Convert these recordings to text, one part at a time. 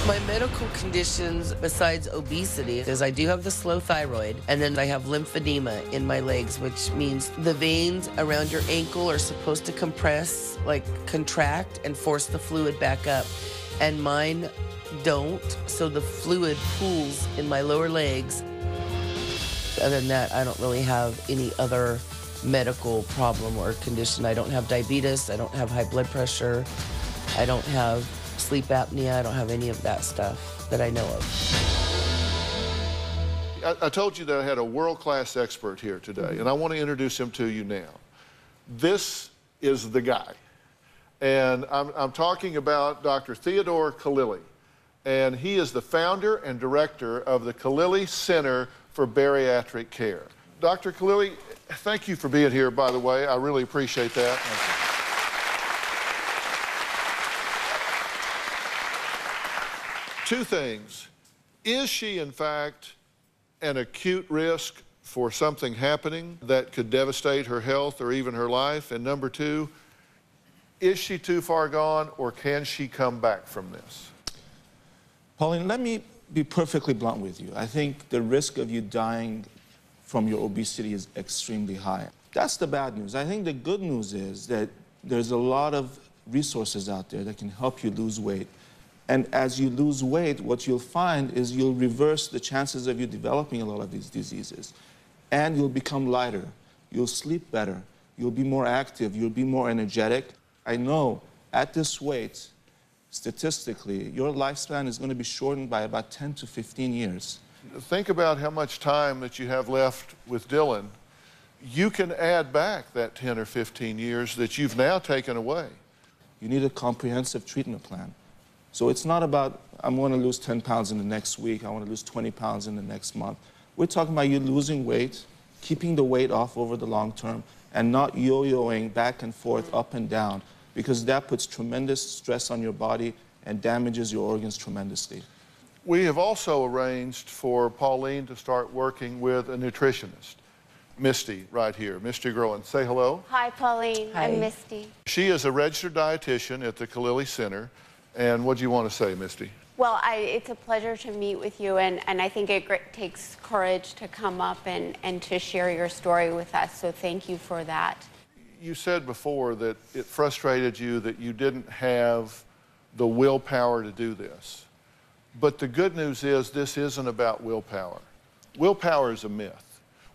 My medical conditions, besides obesity, is I do have the slow thyroid, and then I have lymphedema in my legs, which means the veins around your ankle are supposed to compress, like contract, and force the fluid back up. And mine don't, so the fluid pools in my lower legs. Other than that, I don't really have any other medical problem or condition. I don't have diabetes, I don't have high blood pressure, I don't have sleep apnea, I don't have any of that stuff that I know of. I told you that I had a world-class expert here today, and I want to introduce him to you now. This is the guy. And I'm talking about Dr. Theodore Khalili. And he is the founder and director of the Khalili Center for Bariatric Care. Dr. Khalili, thank you for being here, by the way. I really appreciate that. Two things. Is she, in fact, an acute risk for something happening that could devastate her health or even her life? And number two, is she too far gone, or can she come back from this? Pauline, let me be perfectly blunt with you. I think the risk of you dying from your obesity is extremely high. That's the bad news. I think the good news is that there's a lot of resources out there that can help you lose weight. And as you lose weight, what you'll find is you'll reverse the chances of you developing a lot of these diseases. And you'll become lighter. You'll sleep better. You'll be more active. You'll be more energetic. I know at this weight, statistically, your lifespan is going to be shortened by about 10 to 15 years. Think about how much time that you have left with Dylan. You can add back that 10 or 15 years that you've now taken away. You need a comprehensive treatment plan. So it's not about, I'm going to lose 10 pounds in the next week, I want to lose 20 pounds in the next month. We're talking about you losing weight, keeping the weight off over the long term, and not yo-yoing back and forth, up and down, because that puts tremendous stress on your body and damages your organs tremendously. We have also arranged for Pauline to start working with a nutritionist. Misti, right here. Misti Gueron. Say hello. Hi, Pauline. Hi. I'm Misti. She is a registered dietitian at the Khalili Center. And what do you want to say, Misti? Well, it's a pleasure to meet with you, and I think it takes courage to come up and to share your story with us, so thank you for that. You said before that it frustrated you that you didn't have the willpower to do this. But the good news is this isn't about willpower. Willpower is a myth.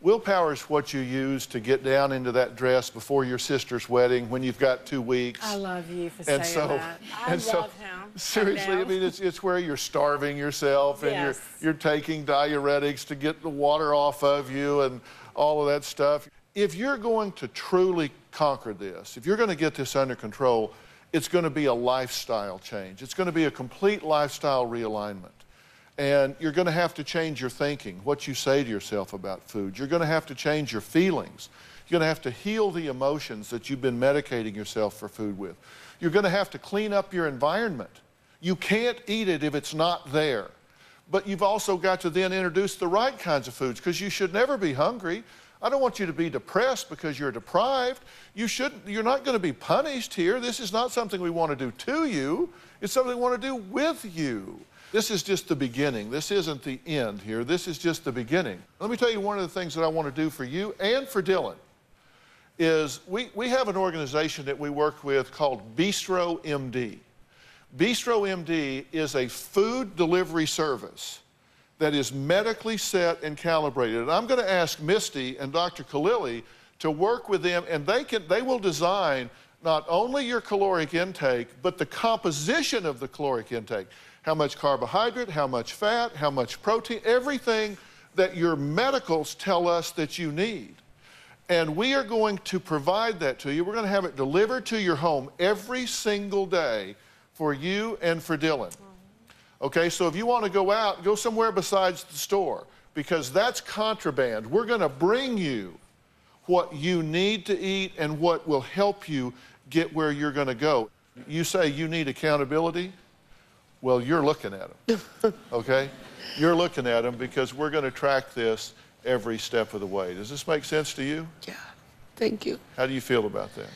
Willpower is what you use to get down into that dress before your sister's wedding when you've got 2 weeks. I love you for saying that. I love him. Seriously, I mean, it's where you're starving yourself and Yes. you're taking diuretics to get the water off of you and all of that stuff. If you're going to truly conquer this, if you're going to get this under control, it's going to be a lifestyle change. It's going to be a complete lifestyle realignment. And you're going to have to change your thinking, what you say to yourself about food. You're going to have to change your feelings. You're going to have to heal the emotions that you've been medicating yourself for food with. You're going to have to clean up your environment. You can't eat it if it's not there. But you've also got to then introduce the right kinds of foods, because you should never be hungry. I don't want you to be depressed because you're deprived. You're not going to be punished here. This is not something we want to do to you. It's something we want to do with you. This is just the beginning. This isn't the end here. This is just the beginning. Let me tell you one of the things that I want to do for you and for Dylan is we have an organization that we work with called Bistro MD. Bistro MD is a food delivery service that is medically set and calibrated. And I'm going to ask Misti and Dr. Khalili to work with them, and they will design not only your caloric intake, but the composition of the caloric intake. How much carbohydrate, how much fat, how much protein, everything that your medicals tell us that you need. And we are going to provide that to you. We're going to have it delivered to your home every single day for you and for Dylan. Okay, so if you want to go out, go somewhere besides the store, because that's contraband. We're going to bring you what you need to eat and what will help you get where you're going to go. You say you need accountability? Well, you're looking at them, okay? You're looking at them because we're going to track this every step of the way. Does this make sense to you? Yeah, thank you. How do you feel about that?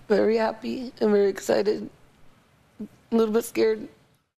Very happy and very excited. A little bit scared.